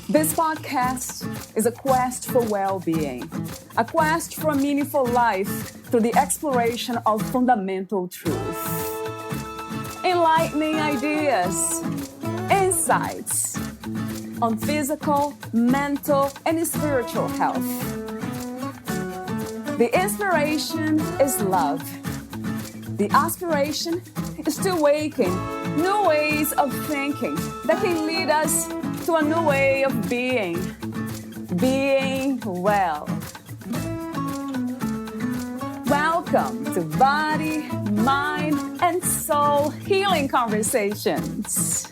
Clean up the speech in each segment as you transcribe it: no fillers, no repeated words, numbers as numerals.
This podcast is a quest for well-being, a quest for a meaningful life through the exploration of fundamental truth. Enlightening ideas, insights on physical, mental, and spiritual health. The inspiration is love. The aspiration is to awaken new ways of thinking that can lead us to a new way of being well. Welcome to Body, Mind, and Soul Healing Conversations.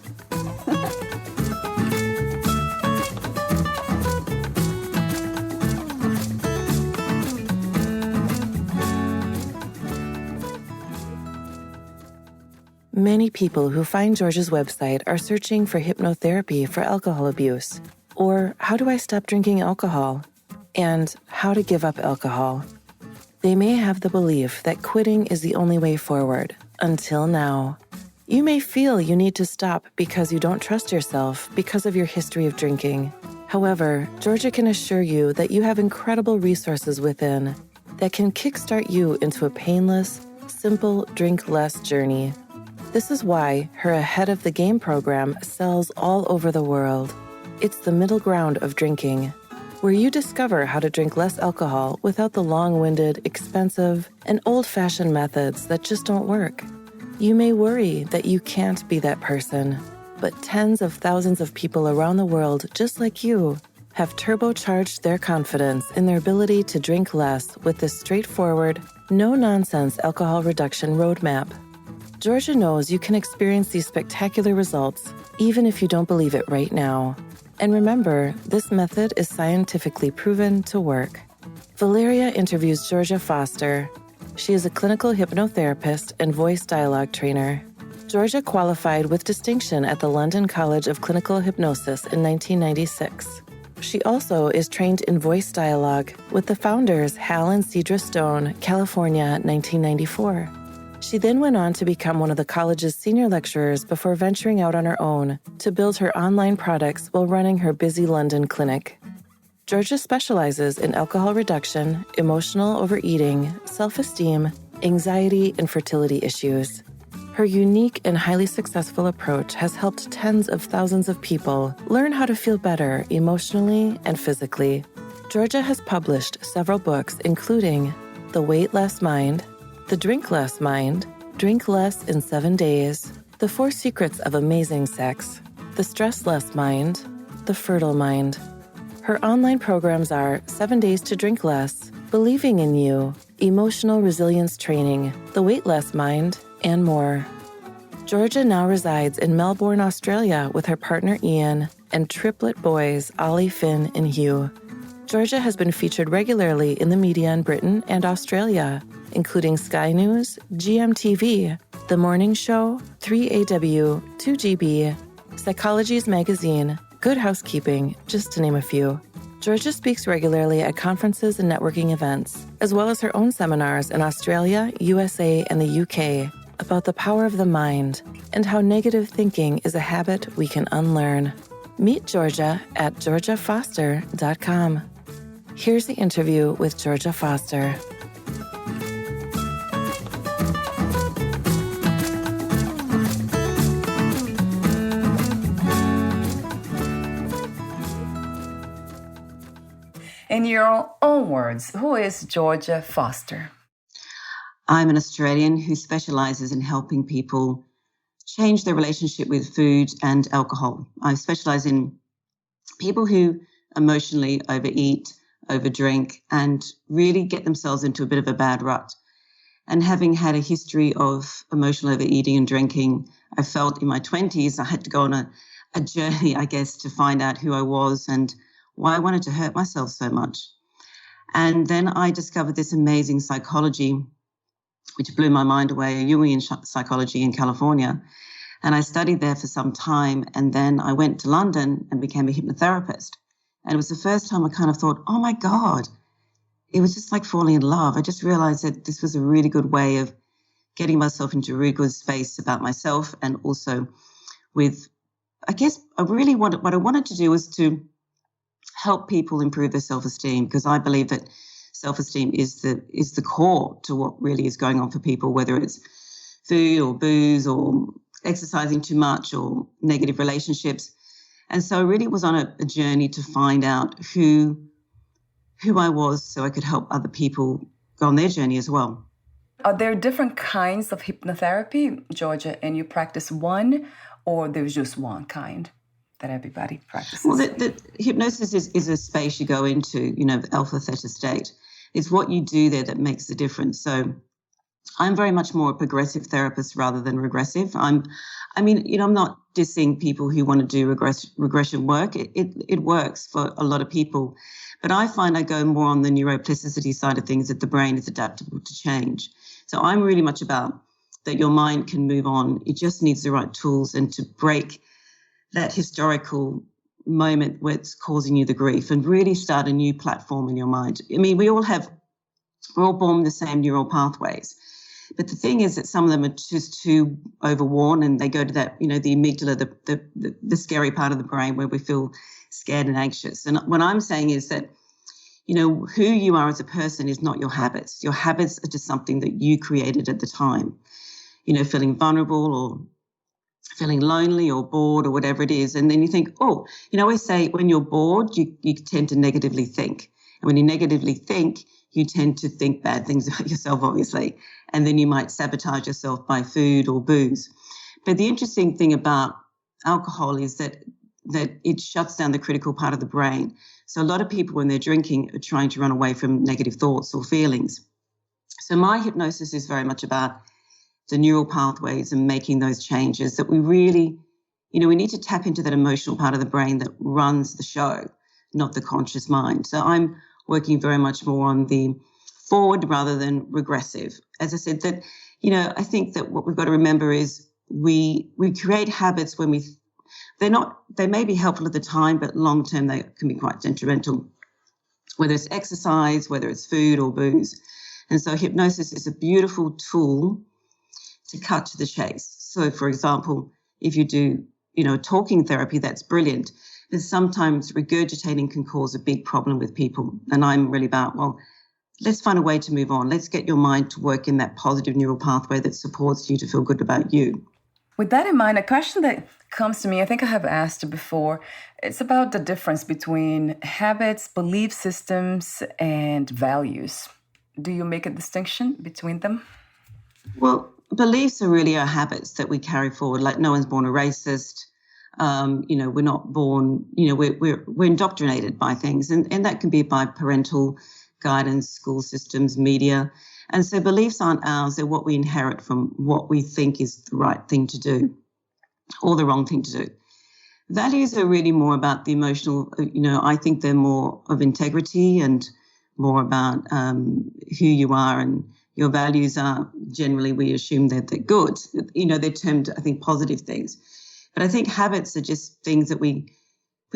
Many people who find Georgia's website are searching for hypnotherapy for alcohol abuse, or how do I stop drinking alcohol, and how to give up alcohol. They may have the belief that quitting is the only way forward, until now. You may feel you need to stop because you don't trust yourself because of your history of drinking. However, Georgia can assure you that you have incredible resources within that can kickstart you into a painless, simple drink less journey. This is why her Ahead of the Game program sells all over the world. It's the middle ground of drinking, where you discover how to drink less alcohol without the long-winded, expensive, and old-fashioned methods that just don't work. You may worry that you can't be that person, but tens of thousands of people around the world, just like you, have turbocharged their confidence in their ability to drink less with this straightforward, no-nonsense alcohol reduction roadmap. Georgia knows you can experience these spectacular results even if you don't believe it right now. And remember, this method is scientifically proven to work. Valeria interviews Georgia Foster. She is a clinical hypnotherapist and voice dialogue trainer. Georgia qualified with distinction at the London College of Clinical Hypnosis in 1996. She also is trained in voice dialogue with the founders Hal and Sidra Stone, California, 1994. She then went on to become one of the college's senior lecturers before venturing out on her own to build her online products while running her busy London clinic. Georgia specializes in alcohol reduction, emotional overeating, self-esteem, anxiety, and fertility issues. Her unique and highly successful approach has helped tens of thousands of people learn how to feel better emotionally and physically. Georgia has published several books, including The Weight Less Mind, The Drink Less Mind, Drink Less in 7 Days, The 4 Secrets of Amazing Sex, The Stress Less Mind, The Fertile Mind. Her online programs are 7 Days to Drink Less, Believing in You, Emotional Resilience Training, The Weight Less Mind, and more. Georgia now resides in Melbourne, Australia with her partner Ian and triplet boys Ollie, Finn, and Hugh. Georgia has been featured regularly in the media in Britain and Australia, including Sky News, GMTV, The Morning Show, 3AW, 2GB, Psychologies Magazine, Good Housekeeping, just to name a few. Georgia speaks regularly at conferences and networking events, as well as her own seminars in Australia, USA, and the UK about the power of the mind and how negative thinking is a habit we can unlearn. Meet Georgia at georgiafoster.com. Here's the interview with Georgia Foster. In your own words, who is Georgia Foster? I'm an Australian who specializes in helping people change their relationship with food and alcohol. I specialize in people who emotionally overeat, overdrink, and really get themselves into a bit of a bad rut. And having had a history of emotional overeating and drinking, I felt in my 20s I had to go on a journey, I guess, to find out who I was and why I wanted to hurt myself so much. And then I discovered this amazing psychology, which blew my mind away, a Jungian psychology in California. And I studied there for some time. And then I went to London and became a hypnotherapist. And it was the first time I kind of thought, oh my God, it was just like falling in love. I just realized that this was a really good way of getting myself into a really good space about myself, and also with, I guess, what I wanted to do was to help people improve their self-esteem, because I believe that self-esteem is the core to what really is going on for people, whether it's food or booze or exercising too much or negative relationships. And so I really was on a journey to find out who I was, so I could help other people go on their journey as well. Are there different kinds of hypnotherapy, Georgia, and you practice one, or there's just one kind that everybody practices? Well, the hypnosis is a space you go into, the alpha theta state. It's what you do there that makes the difference. So I'm very much more a progressive therapist rather than regressive. I'm not dissing people who want to do regression work. It works for a lot of people. But I find I go more on the neuroplasticity side of things, that the brain is adaptable to change. So I'm really much about that your mind can move on. It just needs the right tools and to break that historical moment where it's causing you the grief and really start a new platform in your mind. I mean, we're all born with the same neural pathways. But the thing is that some of them are just too overworn, and they go to that, the amygdala, the scary part of the brain where we feel scared and anxious. And what I'm saying is that, who you are as a person is not your habits. Your habits are just something that you created at the time. Feeling vulnerable or feeling lonely or bored or whatever it is. And then you think, I always say when you're bored, you tend to negatively think. And when you negatively think, you tend to think bad things about yourself, obviously. And then you might sabotage yourself by food or booze. But the interesting thing about alcohol is that it shuts down the critical part of the brain. So a lot of people, when they're drinking, are trying to run away from negative thoughts or feelings. So my hypnosis is very much about the neural pathways and making those changes, that we really, we need to tap into that emotional part of the brain that runs the show, not the conscious mind. So I'm working very much more on the forward rather than regressive. As I said, that, I think that what we've got to remember is we create habits when they may be helpful at the time, but long term they can be quite detrimental, whether it's exercise, whether it's food or booze. And so hypnosis is a beautiful tool to cut to the chase. So, for example, if you do, talking therapy, that's brilliant. But sometimes regurgitating can cause a big problem with people. And I'm really about, let's find a way to move on. Let's get your mind to work in that positive neural pathway that supports you to feel good about you. With that in mind, a question that comes to me, I think I have asked before, it's about the difference between habits, belief systems, and values. Do you make a distinction between them? Well, beliefs are really our habits that we carry forward. Like, no one's born a racist. We're not born, we're indoctrinated by things, and that can be by parental guidance, school systems, media. And so beliefs aren't ours. They're what we inherit from what we think is the right thing to do or the wrong thing to do. Values are really more about the emotional, I think they're more of integrity and more about who you are, and your values are generally, we assume that they're good. They're termed, I think, positive things. But I think habits are just things that we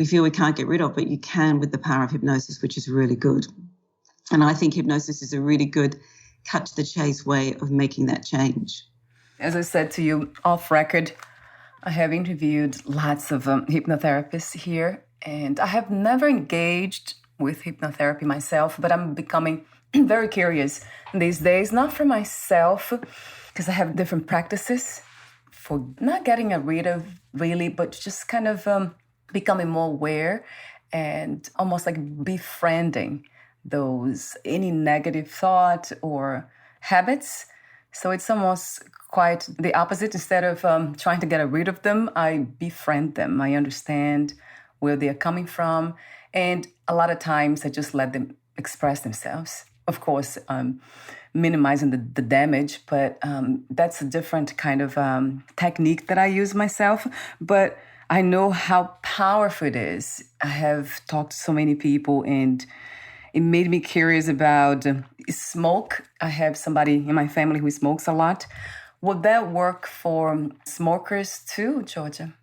feel we can't get rid of, but you can with the power of hypnosis, which is really good. And I think hypnosis is a really good cut to the chase way of making that change. As I said to you off record, I have interviewed lots of hypnotherapists here, and I have never engaged with hypnotherapy myself, but I'm becoming very curious these days, not for myself, because I have different practices for not getting rid of really, but just kind of becoming more aware and almost like befriending any negative thought or habits. So it's almost quite the opposite. Instead of trying to get rid of them, I befriend them. I understand where they're coming from. And a lot of times I just let them express themselves. Of course, minimizing the damage, but that's a different kind of technique that I use myself. But I know how powerful it is. I have talked to so many people, and it made me curious about smoke. I have somebody in my family who smokes a lot. Would that work for smokers too, Georgia?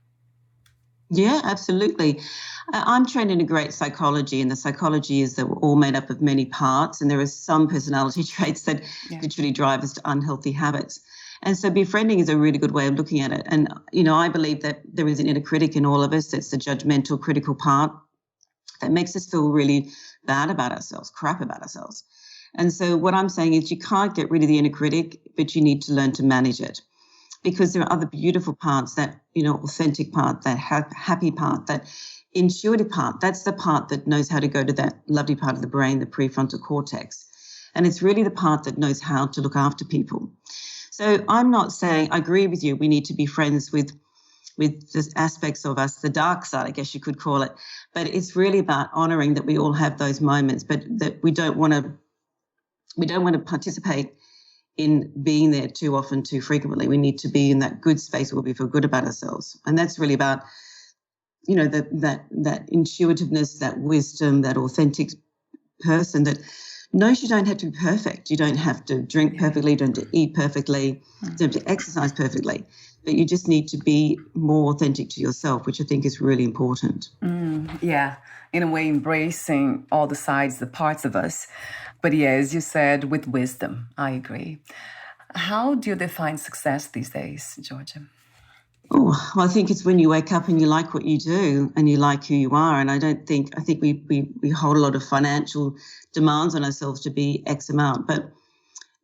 Yeah, absolutely. I'm trained in a great psychology, and the psychology is that we're all made up of many parts, and there are some personality traits that literally drive us to unhealthy habits. And so befriending is a really good way of looking at it. And, I believe that there is an inner critic in all of us. It's the judgmental, critical part that makes us feel really bad about ourselves, crap about ourselves. And so what I'm saying is you can't get rid of the inner critic, but you need to learn to manage it. Because there are other beautiful parts, that, authentic part, that happy part, that intuitive part. That's the part that knows how to go to that lovely part of the brain, the prefrontal cortex. And it's really the part that knows how to look after people. So I'm not saying, I agree with you, we need to be friends with the aspects of us, the dark side, I guess you could call it. But it's really about honoring that we all have those moments, but that we don't want to participate in being there too often, too frequently. We need to be in that good space where we feel good about ourselves. And that's really about, that intuitiveness, that wisdom, that authentic person that knows you don't have to be perfect. You don't have to drink perfectly, you don't have to eat perfectly, you don't have to exercise perfectly. But you just need to be more authentic to yourself, which I think is really important. Yeah, in a way, embracing all the sides, the parts of us. But yeah, as you said, with wisdom, I agree. How do you define success these days, Georgia? Oh, well, I think it's when you wake up and you like what you do and you like who you are. And I think we hold a lot of financial demands on ourselves to be X amount. But,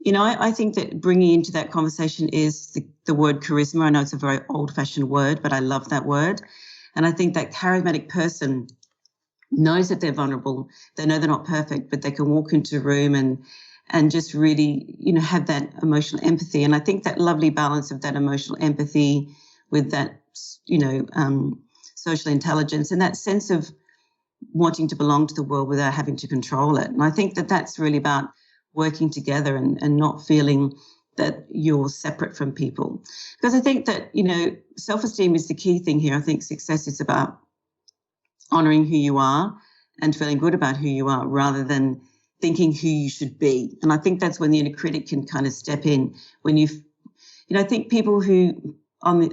I think that bringing into that conversation is the word charisma. I know it's a very old-fashioned word, but I love that word. And I think that charismatic person knows that they're vulnerable. They know they're not perfect, but they can walk into a room and just really, have that emotional empathy. And I think that lovely balance of that emotional empathy with that, social intelligence and that sense of wanting to belong to the world without having to control it. And I think that that's really about working together and not feeling that you're separate from people. Because I think that, self-esteem is the key thing here. I think success is about honoring who you are and feeling good about who you are rather than thinking who you should be. And I think that's when the inner critic can kind of step in. When I think people who, I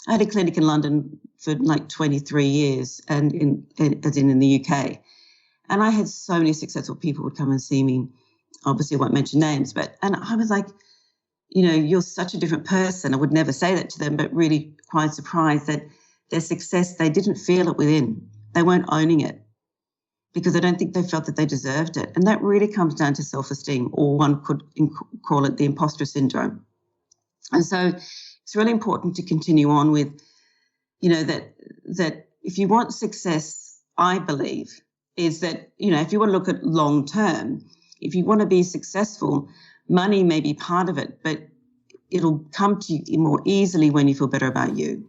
had a clinic in London for like 23 years and in the UK. And I had so many successful people would come and see me. Obviously, I won't mention names, and I was like, you're such a different person. I would never say that to them, but really quite surprised that their success, they didn't feel it within. They weren't owning it because I don't think they felt that they deserved it. And that really comes down to self-esteem, or one could call it the imposter syndrome. And so it's really important to continue on with, that if you want success, I believe, is that, if you want to look at long term, if you want to be successful, money may be part of it, but it'll come to you more easily when you feel better about you.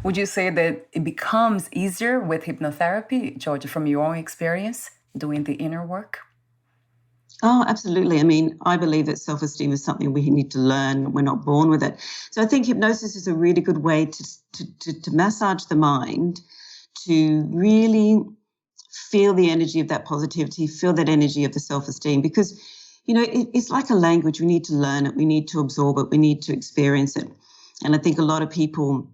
Would you say that it becomes easier with hypnotherapy, Georgia, from your own experience, doing the inner work? Oh, absolutely. I believe that self-esteem is something we need to learn. We're not born with it. So I think hypnosis is a really good way to massage the mind, to really feel the energy of that positivity, feel that energy of the self-esteem, because, it's like a language. We need to learn it. We need to absorb it. We need to experience it. And I think a lot of people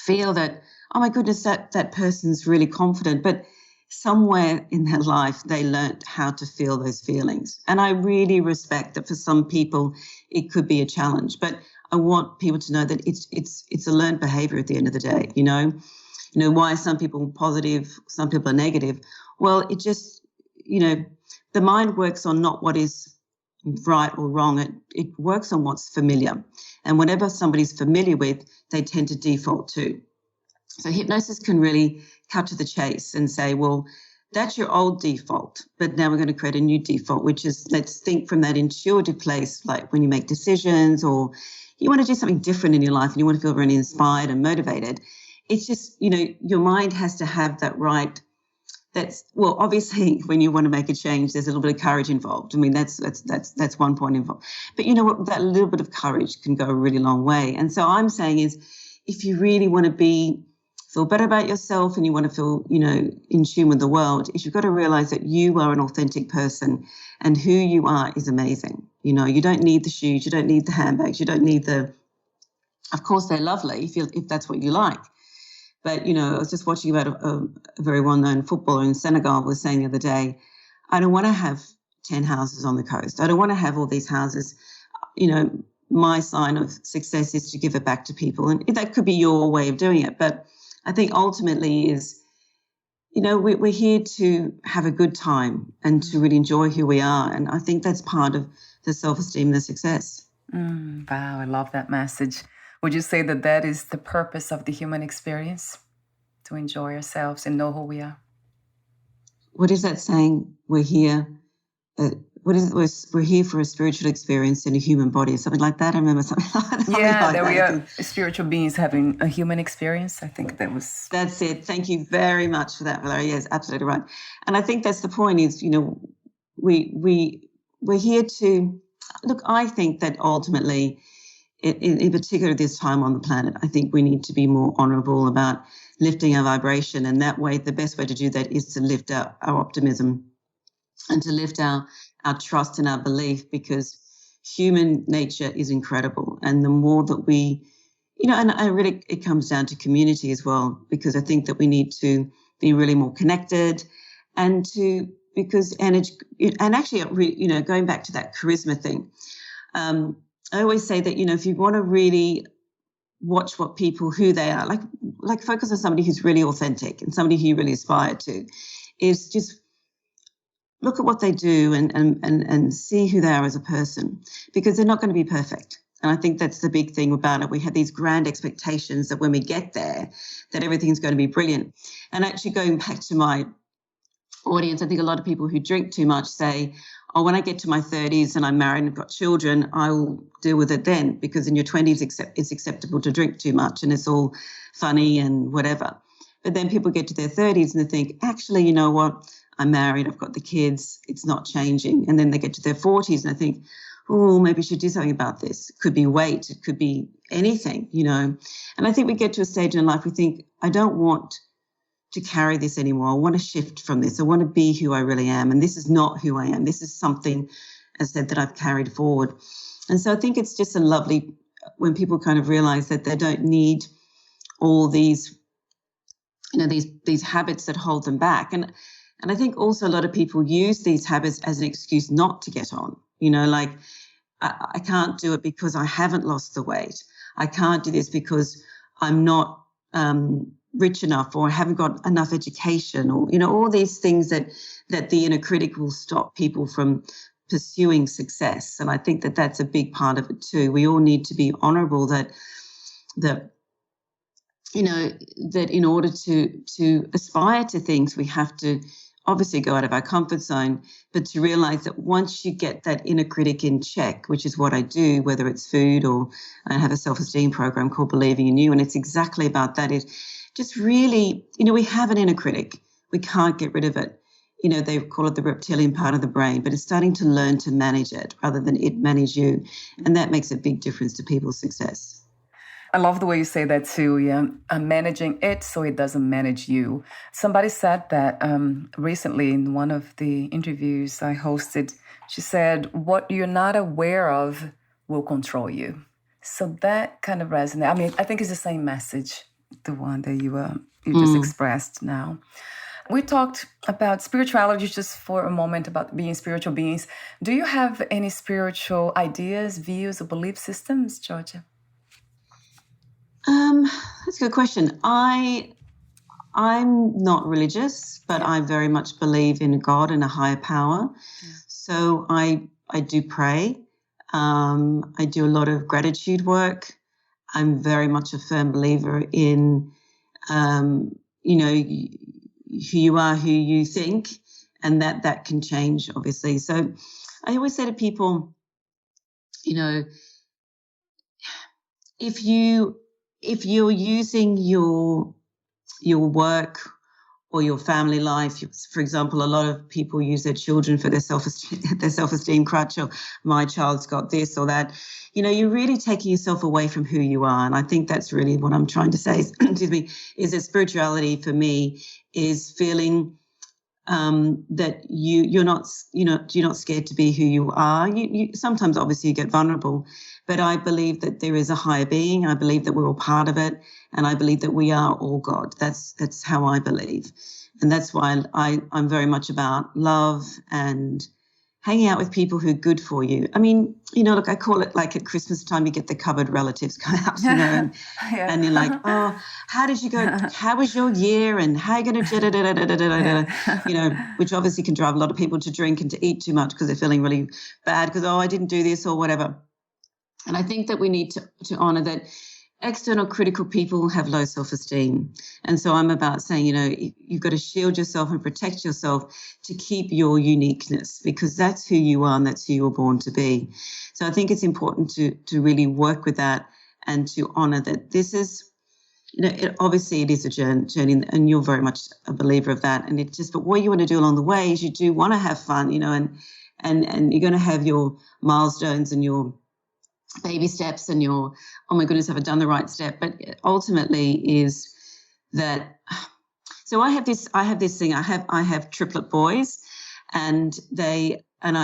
feel that, oh my goodness, that person's really confident, but somewhere in their life they learned how to feel those feelings. And I really respect that for some people it could be a challenge, but I want people to know that it's a learned behavior at the end of the day. Why are some people positive, some people are negative? Well, it just, the mind works on not what is right or wrong. It works on what's familiar. And whatever somebody's familiar with, they tend to default to. So hypnosis can really cut to the chase and say, well, that's your old default, but now we're going to create a new default, which is, let's think from that intuitive place, like when you make decisions or you want to do something different in your life and you want to feel really inspired and motivated. It's just, your mind has to have that right. Well, obviously, when you want to make a change, there's a little bit of courage involved. That's one point involved. But you know what? That little bit of courage can go a really long way. And so I'm saying is, if you really want to feel better about yourself and you want to feel, in tune with the world, is you've got to realize that you are an authentic person and who you are is amazing. You don't need the shoes, you don't need the handbags, you don't need of course they're lovely if that's what you like. But, I was just watching about a very well-known footballer in Senegal was saying the other day, I don't want to have 10 houses on the coast. I don't want to have all these houses. My sign of success is to give it back to people. And that could be your way of doing it. But I think ultimately is, we're here to have a good time and to really enjoy who we are. And I think that's part of the self-esteem and the success. Wow, I love that message. Would you say that is the purpose of the human experience? To enjoy ourselves and know who we are? What is that saying? We're here. What is it? We're here for a spiritual experience in a human body, something like that. I remember something like that. Yeah, that we are spiritual beings having a human experience. I think That's it. Thank you very much for that, Valeria. Yes, absolutely right. And I think that's the point is, we're here to, look, I think that ultimately, in particular this time on the planet, I think we need to be more honourable about lifting our vibration. And that way, the best way to do that is to lift our optimism and to lift our trust and our belief, because human nature is incredible. And the more that we, and I really, it comes down to community as well, because I think that we need to be really more connected because energy, and actually, going back to that charisma thing, I always say that, if you want to really watch who they are, like focus on somebody who's really authentic and somebody who you really aspire to, is just look at what they do and see who they are as a person, because they're not going to be perfect. And I think that's the big thing about it. We have these grand expectations that when we get there, that everything's going to be brilliant. And actually going back to my audience, I think a lot of people who drink too much say, oh, when I get to my 30s and I'm married and I've got children, I will deal with it then, because in your 20s it's acceptable to drink too much and it's all funny and whatever. But then people get to their 30s and they think, actually, you know what? I'm married, I've got the kids, it's not changing. And then they get to their 40s and they think, oh, maybe I should do something about this. It could be weight, it could be anything, And I think we get to a stage in life we think, I don't want to carry this anymore. I want to shift from this. I want to be who I really am. And this is not who I am. This is something, as I said, that I've carried forward. And so I think it's just a lovely, when people kind of realize that they don't need all these, these habits that hold them back. And I think also a lot of people use these habits as an excuse not to get on, I can't do it because I haven't lost the weight. I can't do this because I'm not rich enough, or I haven't got enough education, or, all these things that the inner critic will stop people from pursuing success. And I think that that's a big part of it too. We all need to be honourable that in order to aspire to things, we have to obviously go out of our comfort zone, but to realise that once you get that inner critic in check, which is what I do, whether it's food or I have a self-esteem program called Believing in You, and it's exactly about that. It just really, we have an inner critic. We can't get rid of it. They call it the reptilian part of the brain, but it's starting to learn to manage it rather than it manage you. And that makes a big difference to people's success. I love the way you say that too. Yeah, I'm managing it so it doesn't manage you. Somebody said that recently in one of the interviews I hosted. She said, "What you're not aware of will control you." So that kind of resonates. I mean, I think it's the same message, the one that you just expressed now. We talked about spirituality just for a moment, about being spiritual beings. Do you have any spiritual ideas, views, or belief systems, Georgia? That's a good question. I'm not religious, but I very much believe in God and a higher power. Yeah. So I do pray. I do a lot of gratitude work. I'm very much a firm believer in, who you are, who you think, and that can change, obviously. So I always say to people, if you're using your work or your family life, for example, a lot of people use their children for their self-esteem crutch, or my child's got this or that. You're really taking yourself away from who you are. And I think that's really what I'm trying to say is, is that spirituality for me is feeling that you're not scared to be who you are. You sometimes obviously you get vulnerable, but I believe that there is a higher being. I believe that we're all part of it, and I believe that we are all God. That's how I believe, and that's why I'm very much about love and hanging out with people who are good for you. I mean, look, I call it like at Christmas time, you get the cupboard relatives come out, and, Yeah. and you're like, oh, how did you go? How was your year? And how are you going to, which obviously can drive a lot of people to drink and to eat too much because they're feeling really bad because, I didn't do this or whatever. And I think that we need to honor that external critical people have low self-esteem. And so I'm about saying, you've got to shield yourself and protect yourself to keep your uniqueness, because that's who you are and that's who you were born to be. So I think it's important to really work with that and to honor that this is, obviously it is a journey, and you're very much a believer of that. And but what you want to do along the way is you do want to have fun, and you're going to have your milestones and your baby steps and your, oh my goodness, have I done the right step? But ultimately is that, so I have this thing, I have triplet boys, and I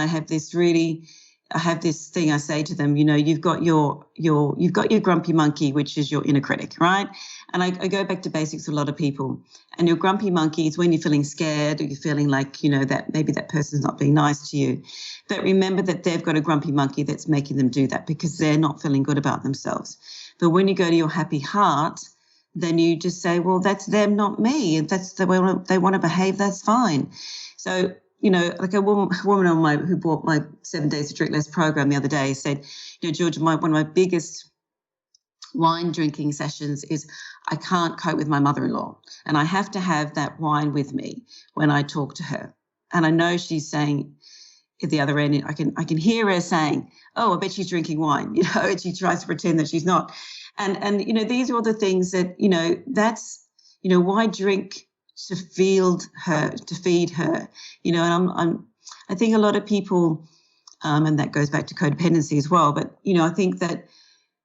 have this thing I say to them, you've got your grumpy monkey, which is your inner critic, right? And I go back to basics with a lot of people. And your grumpy monkey is when you're feeling scared, or you're feeling like, that maybe that person's not being nice to you. But remember that they've got a grumpy monkey that's making them do that because they're not feeling good about themselves. But when you go to your happy heart, then you just say, well, that's them, not me. That's the way they want to behave. That's fine. So, like a woman who bought my 7 Days to Drink Less program the other day said, George, one of my biggest wine drinking sessions is I can't cope with my mother-in-law, and I have to have that wine with me when I talk to her. And I know she's saying at the other end, I can hear her saying, oh, I bet she's drinking wine, and she tries to pretend that she's not. And these are all the things that, that's, why drink to feed her, and I think a lot of people, and that goes back to codependency as well. But, I think that,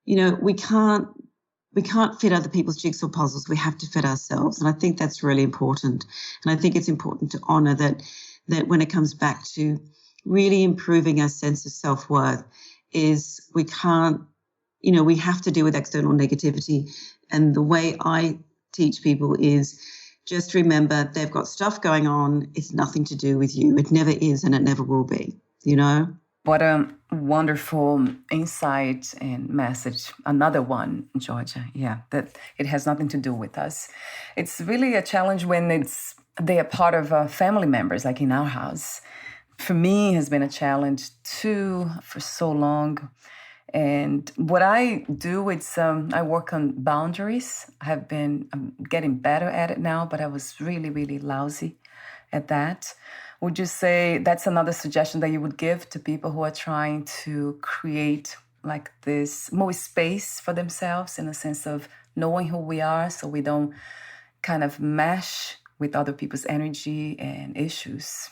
we can't fit other people's jigsaw puzzles. We have to fit ourselves. And I think that's really important. And I think it's important to honor that when it comes back to really improving our sense of self-worth is we can't, we have to deal with external negativity. And the way I teach people is just remember they've got stuff going on. It's nothing to do with you. It never is, and it never will be, What a wonderful insight and message. Another one, Georgia. Yeah, that it has nothing to do with us. It's really a challenge when they are part of family members, like in our house. For me, it has been a challenge too for so long. And what I do is I work on boundaries. I'm getting better at it now, but I was really, really lousy at that. Would you say that's another suggestion that you would give to people who are trying to create like this more space for themselves in a sense of knowing who we are so we don't kind of mesh with other people's energy and issues?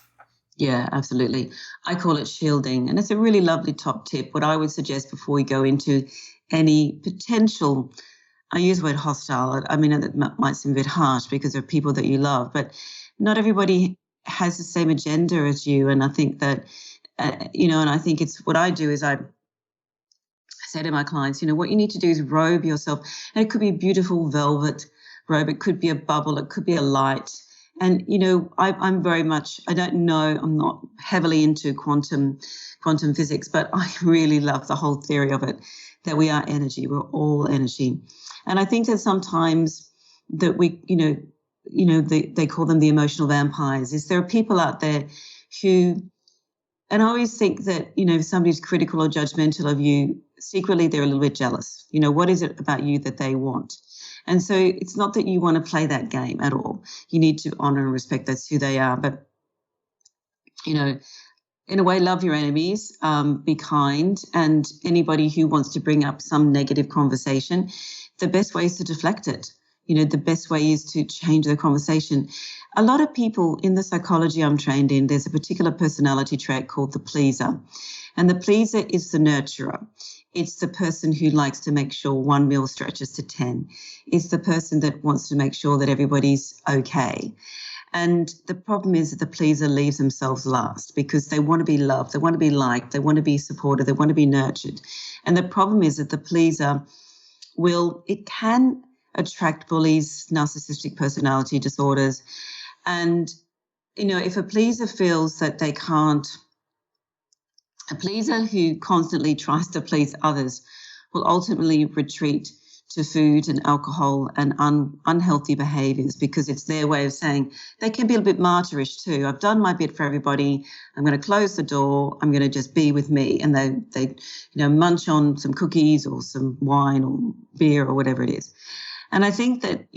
Yeah, absolutely. I call it shielding, and it's a really lovely top tip. What I would suggest before we go into any potential, I use the word hostile. I mean, that might seem a bit harsh because they're people that you love, but not everybody has the same agenda as you. And I think that, and I think it's what I do is I say to my clients, what you need to do is robe yourself. And it could be a beautiful velvet robe. It could be a bubble. It could be a light. And, I'm very much, I don't know, I'm not heavily into quantum physics, but I really love the whole theory of it, that we are energy. We're all energy. And I think that sometimes that we, they call them the emotional vampires, is there are people out there who, and I always think that, if somebody's critical or judgmental of you, secretly they're a little bit jealous. What is it about you that they want? And so it's not that you want to play that game at all. You need to honor and respect that's who they are. But, in a way, love your enemies, be kind. And anybody who wants to bring up some negative conversation, the best way is to deflect it. The best way is to change the conversation. A lot of people in the psychology I'm trained in, there's a particular personality trait called the pleaser. And the pleaser is the nurturer. It's the person who likes to make sure one meal stretches to 10. It's the person that wants to make sure that everybody's okay. And the problem is that the pleaser leaves themselves last because they want to be loved, they want to be liked, they want to be supported, they want to be nurtured. And the problem is that the pleaser it can attract bullies, narcissistic personality disorders. And, if a pleaser feels that they can't, a pleaser who constantly tries to please others will ultimately retreat to food and alcohol and unhealthy behaviors because it's their way of saying they can be a bit martyrish too. I've done my bit for everybody. I'm going to close the door. I'm going to just be with me. And they munch on some cookies or some wine or beer or whatever it is. And I think that,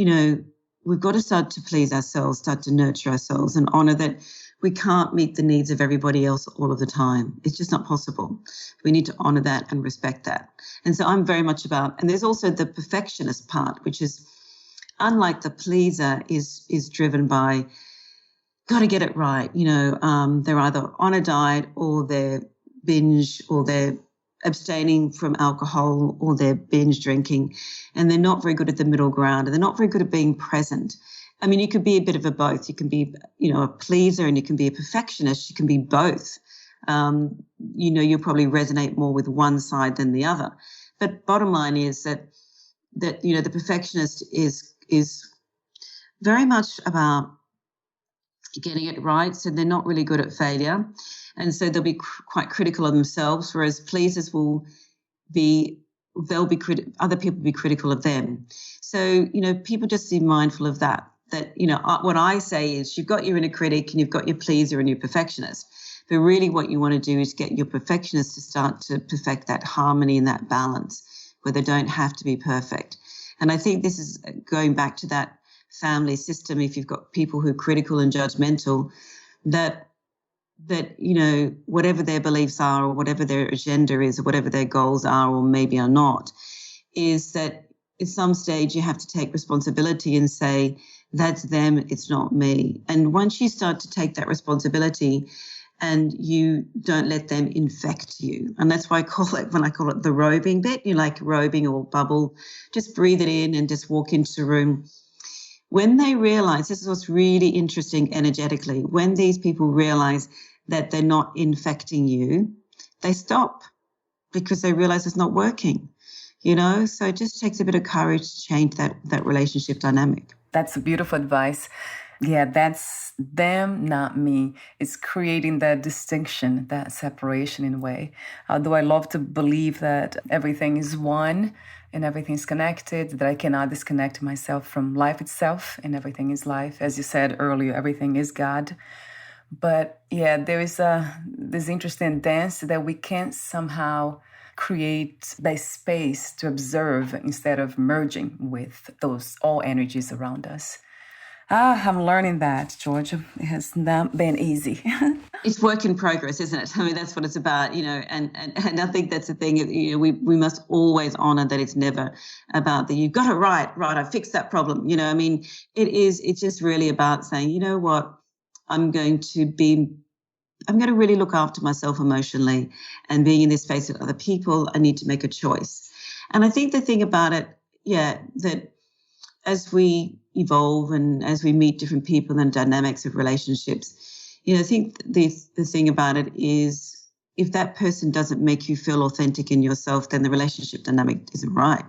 we've got to start to please ourselves, start to nurture ourselves and honor that we can't meet the needs of everybody else all of the time. It's just not possible. We need to honor that and respect that. And so I'm very much about, and there's also the perfectionist part, which is unlike the pleaser is driven by, got to get it right. They're either on a diet or they're binge or they're abstaining from alcohol or they're binge drinking, and they're not very good at the middle ground and they're not very good at being present. I mean, you could be a bit of a both. You can be, a pleaser and you can be a perfectionist. You can be both. You'll probably resonate more with one side than the other. But bottom line is that the perfectionist is very much about getting it right. So they're not really good at failure. And so they'll be quite critical of themselves, whereas pleasers other people will be critical of them. So, people just be mindful of that. That, what I say is you've got your inner critic and you've got your pleaser and your perfectionist. But really what you want to do is get your perfectionist to start to perfect that harmony and that balance where they don't have to be perfect. And I think this is going back to that family system. If you've got people who are critical and judgmental, that whatever their beliefs are or whatever their agenda is or whatever their goals are or maybe are not, is that at some stage you have to take responsibility and say, that's them, it's not me. And once you start to take that responsibility and you don't let them infect you, and that's why I call it the robing bit, robing or bubble, just breathe it in and just walk into the room. When they realize, this is what's really interesting energetically, when these people realize that they're not infecting you, they stop because they realize it's not working, so it just takes a bit of courage to change that relationship dynamic. That's beautiful advice. Yeah, that's them, not me. It's creating that distinction, that separation in a way. Although I love to believe that everything is one and everything is connected, that I cannot disconnect myself from life itself and everything is life. As you said earlier, everything is God. But yeah, there is this interesting dance that we can't somehow create that space to observe instead of merging with those all energies around us. I'm learning that, Georgia. It has not been easy. It's work in progress, isn't it? I mean, that's what it's about, and I think that's the thing, we must always honor that it's never about you've got it right, I fixed that problem. It's just really about saying, you know what, I'm going to really look after myself emotionally, and being in this space with other people, I need to make a choice. And I think the thing about it, that as we evolve and as we meet different people and dynamics of relationships, I think the thing about it is if that person doesn't make you feel authentic in yourself, then the relationship dynamic isn't right,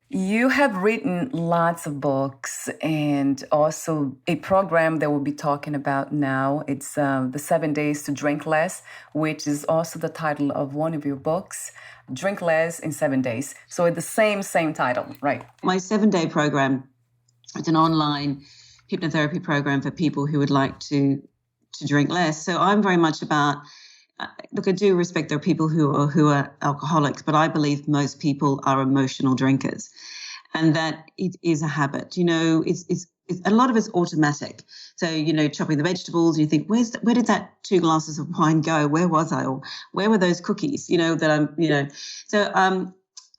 You have written lots of books and also a program that we'll be talking about now. It's the 7 Days to Drink Less, which is also the title of one of your books, Drink Less in 7 Days. So it's the same title, right? My 7-day program is an online hypnotherapy program for people who would like to drink less. So I'm very much about, look, I do respect there are people who are alcoholics, but I believe most people are emotional drinkers, and that it is a habit. It's a lot of it's automatic. So, chopping the vegetables, you think, where did that 2 glasses of wine go? Where was I? Or where were those cookies? So,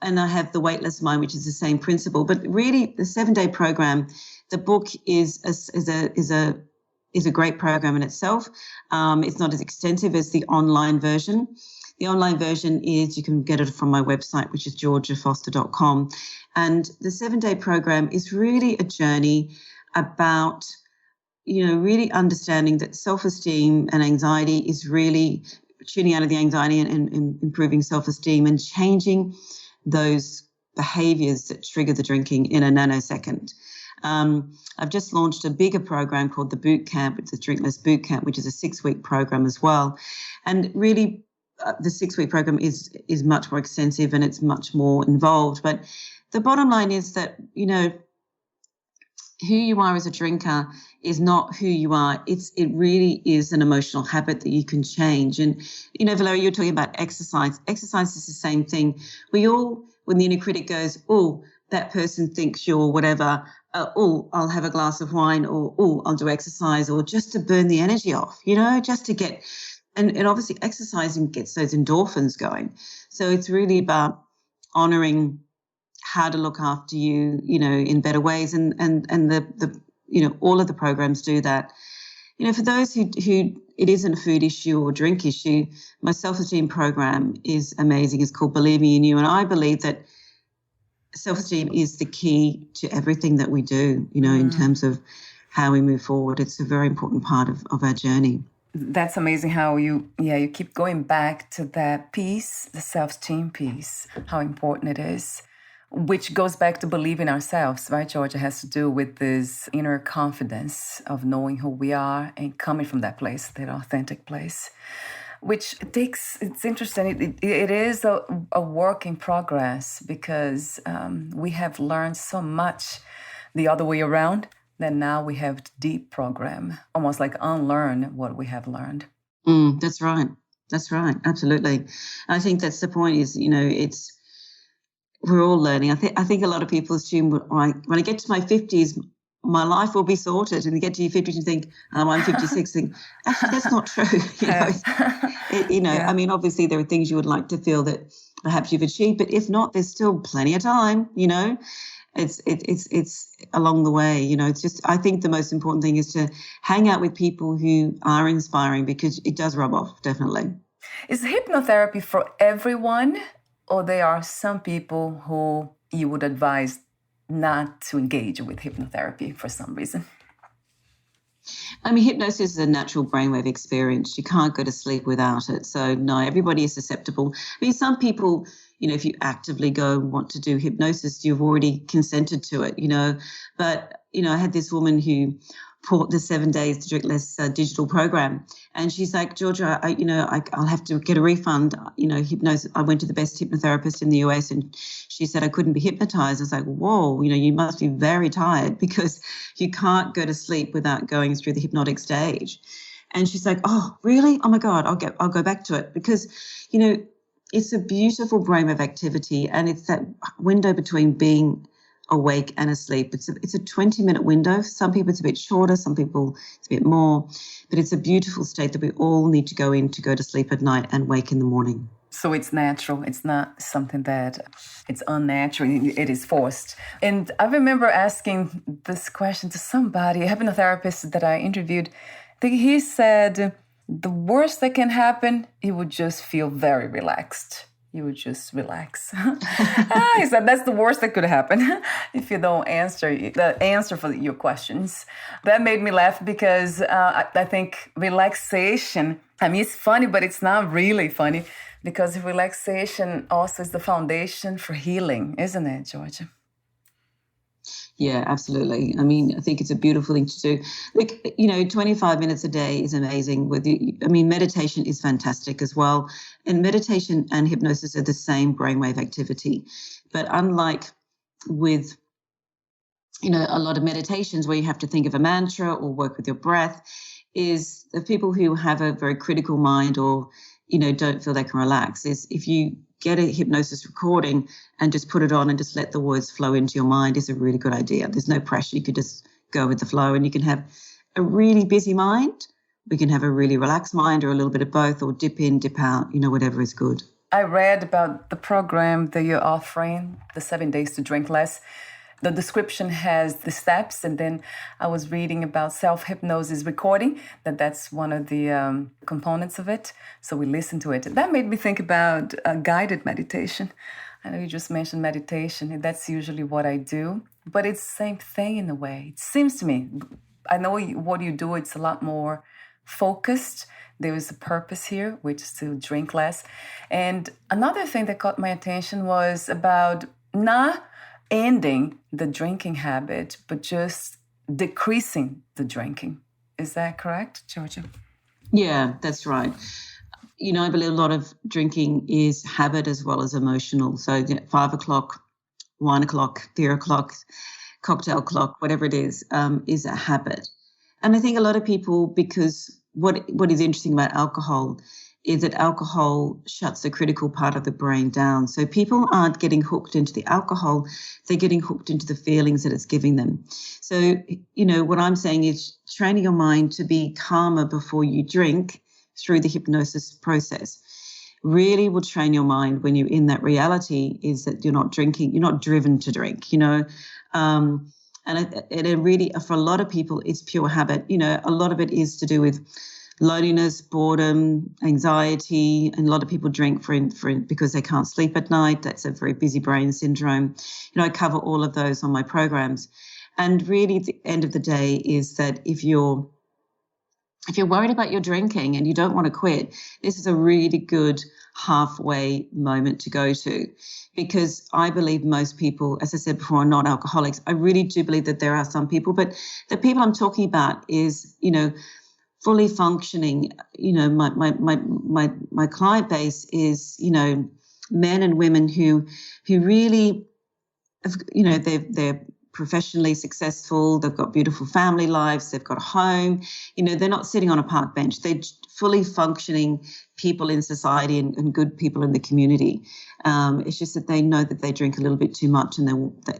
and I have the weightless mind, which is the same principle. But really, the 7-day program, the book is a great program in itself. It's not as extensive as the online version. The online version is, you can get it from my website, which is georgiafoster.com. And the 7-day program is really a journey about, really understanding that self-esteem and anxiety is really tuning out of the anxiety and improving self-esteem and changing those behaviors that trigger the drinking in a nanosecond. I've just launched a bigger program called the Boot Camp. It's a Drinkless Boot Camp, which is a 6-week program as well. And really, the 6-week program is much more extensive and it's much more involved. But the bottom line is that, who you are as a drinker is not who you are. It really is an emotional habit that you can change. And, Valeria, you're talking about exercise. Exercise is the same thing. We all, when the inner critic goes, oh, that person thinks you're whatever, I'll have a glass of wine, or, I'll do exercise, or just to burn the energy off, just to get, and obviously exercising gets those endorphins going. So it's really about honoring how to look after you, in better ways. And the all of the programs do that. For those who it isn't a food issue or drink issue, my self-esteem program is amazing. It's called Believing in You. And I believe that self-esteem is the key to everything that we do, in terms of how we move forward. It's a very important part of our journey. That's amazing how you keep going back to that piece, the self-esteem piece, how important it is. Which goes back to believing ourselves, right, Georgia? It has to do with this inner confidence of knowing who we are and coming from that place, that authentic place, which it's interesting. It is a work in progress because we have learned so much the other way around that now we have to deprogram, almost like unlearn what we have learned. That's right. Absolutely. I think that's the point is, we're all learning. I think a lot of people assume when I get to my 50s, my life will be sorted. And you get to your 50s and think, I'm 56. Think, actually, that's not true. I mean, obviously there are things you would like to feel that perhaps you've achieved, but if not, there's still plenty of time, It's along the way, it's just, I think the most important thing is to hang out with people who are inspiring because it does rub off, definitely. Is hypnotherapy for everyone? Or there are some people who you would advise not to engage with hypnotherapy for some reason? I mean, hypnosis is a natural brainwave experience. You can't go to sleep without it. So, no, everybody is susceptible. I mean, some people, if you actively go and want to do hypnosis, you've already consented to it, But, I had this woman who bought the 7 days to drink less digital program. And she's like, Georgia, I'll have to get a refund. Hypnosis. I went to the best hypnotherapist in the US and she said I couldn't be hypnotized. I was like, whoa, you must be very tired because you can't go to sleep without going through the hypnotic stage. And she's like, oh, really? Oh my God, I'll go back to it because, it's a beautiful brainwave activity and it's that window between being awake and asleep. It's a 20-minute window. For some people it's a bit shorter, some people it's a bit more, but it's a beautiful state that we all need to go in to go to sleep at night and wake in the morning. So it's natural. It's not something that it's unnatural. It is forced. And I remember asking this question to somebody, a hypnotherapist that I interviewed. I think he said the worst that can happen, you would just feel very relaxed. You would just relax. He said that's the worst that could happen if you don't answer for your questions. That made me laugh because I think relaxation, it's funny, but it's not really funny because relaxation also is the foundation for healing, isn't it, Georgia? Yeah, absolutely. I think it's a beautiful thing to do. Look, 25 minutes a day is amazing. Meditation is fantastic as well. And meditation and hypnosis are the same brainwave activity. But unlike with, a lot of meditations where you have to think of a mantra or work with your breath, is the people who have a very critical mind or, don't feel they can relax, is if you get a hypnosis recording and just put it on and just let the words flow into your mind is a really good idea. There's no pressure. You could just go with the flow and you can have a really busy mind. We can have a really relaxed mind or a little bit of both or dip in, dip out, whatever is good. I read about the program that you're offering, the 7 days to drink less. The description has the steps, and then I was reading about self-hypnosis recording, that's one of the components of it. So we listen to it. That made me think about guided meditation. I know you just mentioned meditation, and that's usually what I do. But it's the same thing in a way. It seems to me, I know what you do, it's a lot more focused. There is a purpose here, which is to drink less. And another thing that caught my attention was about not ending the drinking habit, but just decreasing the drinking. Is that correct, Georgia? Yeah, that's right. I believe a lot of drinking is habit as well as emotional. So 5 o'clock, 1 o'clock, 3 o'clock, cocktail clock, whatever it is a habit. And I think a lot of people, because what is interesting about alcohol is that alcohol shuts the critical part of the brain down. So people aren't getting hooked into the alcohol, they're getting hooked into the feelings that it's giving them. So, what I'm saying is training your mind to be calmer before you drink through the hypnosis process really will train your mind when you're in that reality is that you're not drinking, you're not driven to drink, and it really, for a lot of people, it's pure habit. A lot of it is to do with loneliness, boredom, anxiety, and a lot of people drink because they can't sleep at night. That's a very busy brain syndrome. I cover all of those on my programs. And really, at the end of the day is that if you're worried about your drinking and you don't want to quit, this is a really good halfway moment to go to, because I believe most people, as I said before, are not alcoholics. I really do believe that there are some people, but the people I'm talking about is, fully functioning. My client base is, men and women who really, they're professionally successful, they've got beautiful family lives, they've got a home, they're not sitting on a park bench. They're fully functioning people in society and good people in the community. It's just that they know that they drink a little bit too much and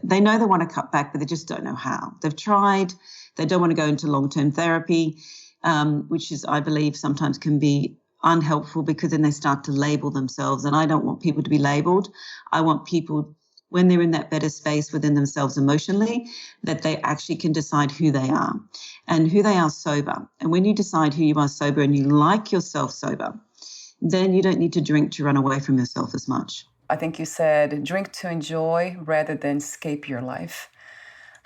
they know they want to cut back, but they just don't know how. They've tried, they don't want to go into long-term therapy, which is, I believe, sometimes can be unhelpful because then they start to label themselves. And I don't want people to be labeled. I want people, when they're in that better space within themselves emotionally, that they actually can decide who they are and who they are sober. And when you decide who you are sober and you like yourself sober, then you don't need to drink to run away from yourself as much. I think you said drink to enjoy rather than escape your life.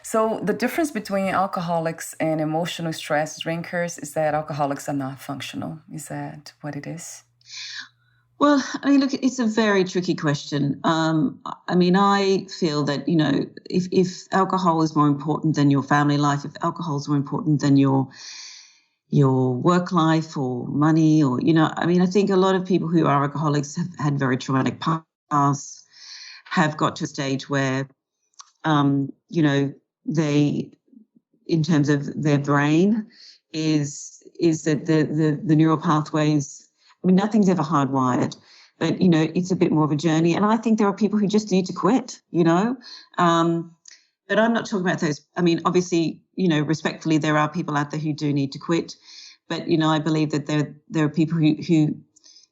So the difference between alcoholics and emotional stress drinkers is that alcoholics are not functional. Is that what it is? Well, look, it's a very tricky question. I feel that, if alcohol is more important than your family life, if alcohol is more important than your work life or money or, I think a lot of people who are alcoholics have had very traumatic pasts, have got to a stage where, they, in terms of their brain, is that the neural pathways, nothing's ever hardwired, but, it's a bit more of a journey. And I think there are people who just need to quit, but I'm not talking about those. Obviously, respectfully, there are people out there who do need to quit, but, I believe that there are people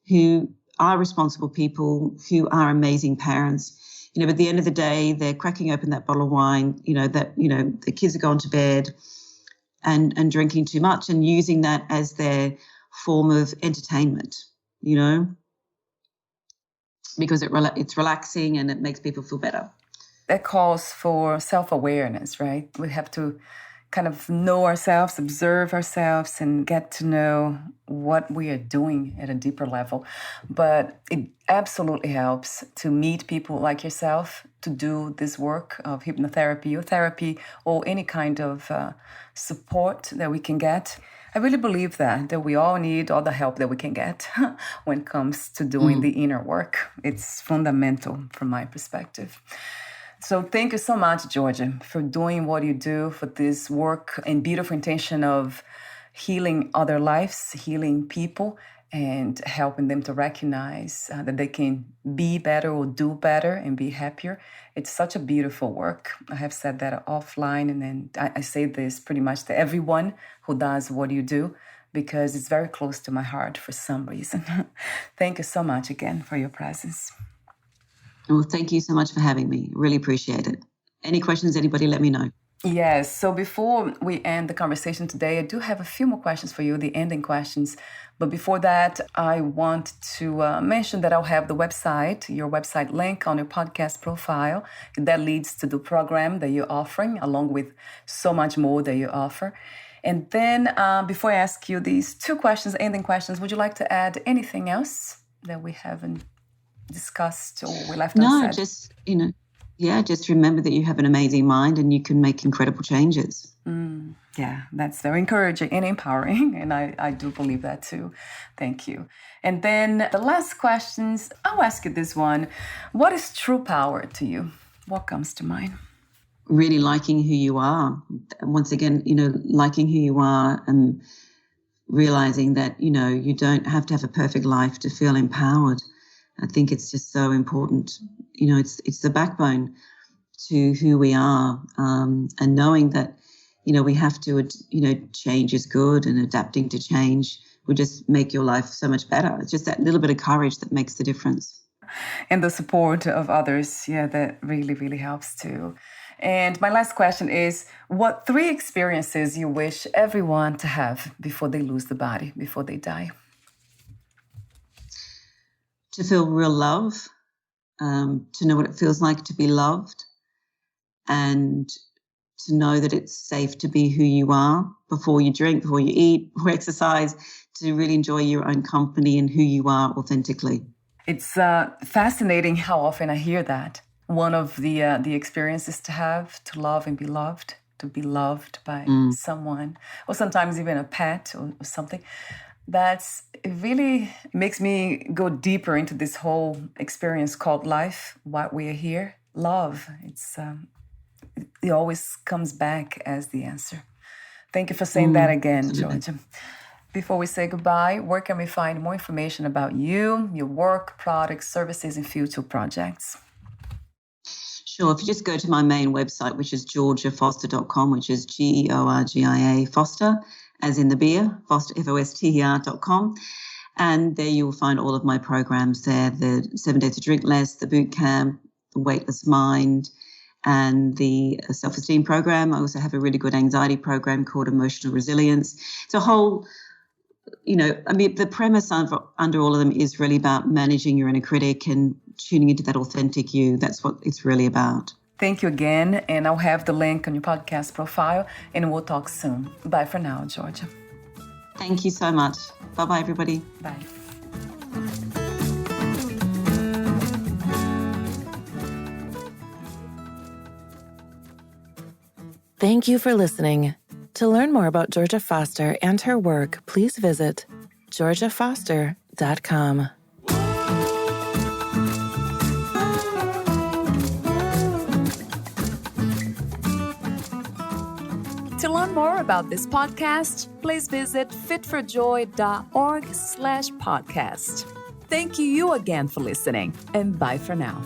who are responsible people, who are amazing parents. But at the end of the day, they're cracking open that bottle of wine, the kids are gone to bed and drinking too much and using that as their form of entertainment, because it's relaxing and it makes people feel better. That calls for self-awareness, right? We have to kind of know ourselves, observe ourselves, and get to know what we are doing at a deeper level. But it absolutely helps to meet people like yourself to do this work of hypnotherapy or therapy or any kind of support that we can get. I really believe that we all need all the help that we can get when it comes to doing the inner work. It's fundamental from my perspective. So thank you so much, Georgia, for doing what you do, for this work and beautiful intention of healing other lives, healing people, and helping them to recognize that they can be better or do better and be happier. It's such a beautiful work. I have said that offline, and then I say this pretty much to everyone who does what you do, because it's very close to my heart for some reason. Thank you so much again for your presence. Well, thank you so much for having me. Really appreciate it. Any questions, anybody, let me know. Yes. So before we end the conversation today, I do have a few more questions for you, the ending questions. But before that, I want to mention that I'll have the website, your website link on your podcast profile. That leads to the program that you're offering, along with so much more that you offer. And then before I ask you these two questions, ending questions, would you like to add anything else that we haven't discussed or we left unsaid? No, just, just remember that you have an amazing mind and you can make incredible changes. Yeah, that's very encouraging and empowering. And I do believe that too. Thank you. And then the last questions, I'll ask you this one. What is true power to you? What comes to mind? Really liking who you are. Once again, liking who you are and realizing that, you don't have to have a perfect life to feel empowered. I think it's just so important. It's the backbone to who we are, and knowing that, we have to, change is good, and adapting to change will just make your life so much better. It's just that little bit of courage that makes the difference. And the support of others, that really, really helps too. And my last question is, what 3 experiences you wish everyone to have before they lose the body, before they die? To feel real love, to know what it feels like to be loved, and to know that it's safe to be who you are before you drink, before you eat, before you exercise, to really enjoy your own company and who you are authentically. It's fascinating how often I hear that. One of the experiences to have, to love and be loved, to be loved by someone, or sometimes even a pet or something. It really makes me go deeper into this whole experience called life, why we are here. Love, it always comes back as the answer. Thank you for saying that again, Georgia. Before we say goodbye, where can we find more information about you, your work, products, services, and future projects? Sure. If you just go to my main website, which is georgiafoster.com, which is Georgia Foster, as in the beer, Foster, FOSTER.com. And there you will find all of my programs there, the 7 Days to Drink Less, the boot camp, the Weightless Mind, and the self-esteem program. I also have a really good anxiety program called Emotional Resilience. It's a whole, the premise under all of them is really about managing your inner critic and tuning into that authentic you. That's what it's really about. Thank you again, and I'll have the link on your podcast profile, and we'll talk soon. Bye for now, Georgia. Thank you so much. Bye-bye, everybody. Bye. Thank you for listening. To learn more about Georgia Foster and her work, please visit georgiafoster.com. To learn more about this podcast, please visit fitforjoy.org/podcast. Thank you again for listening, and bye for now.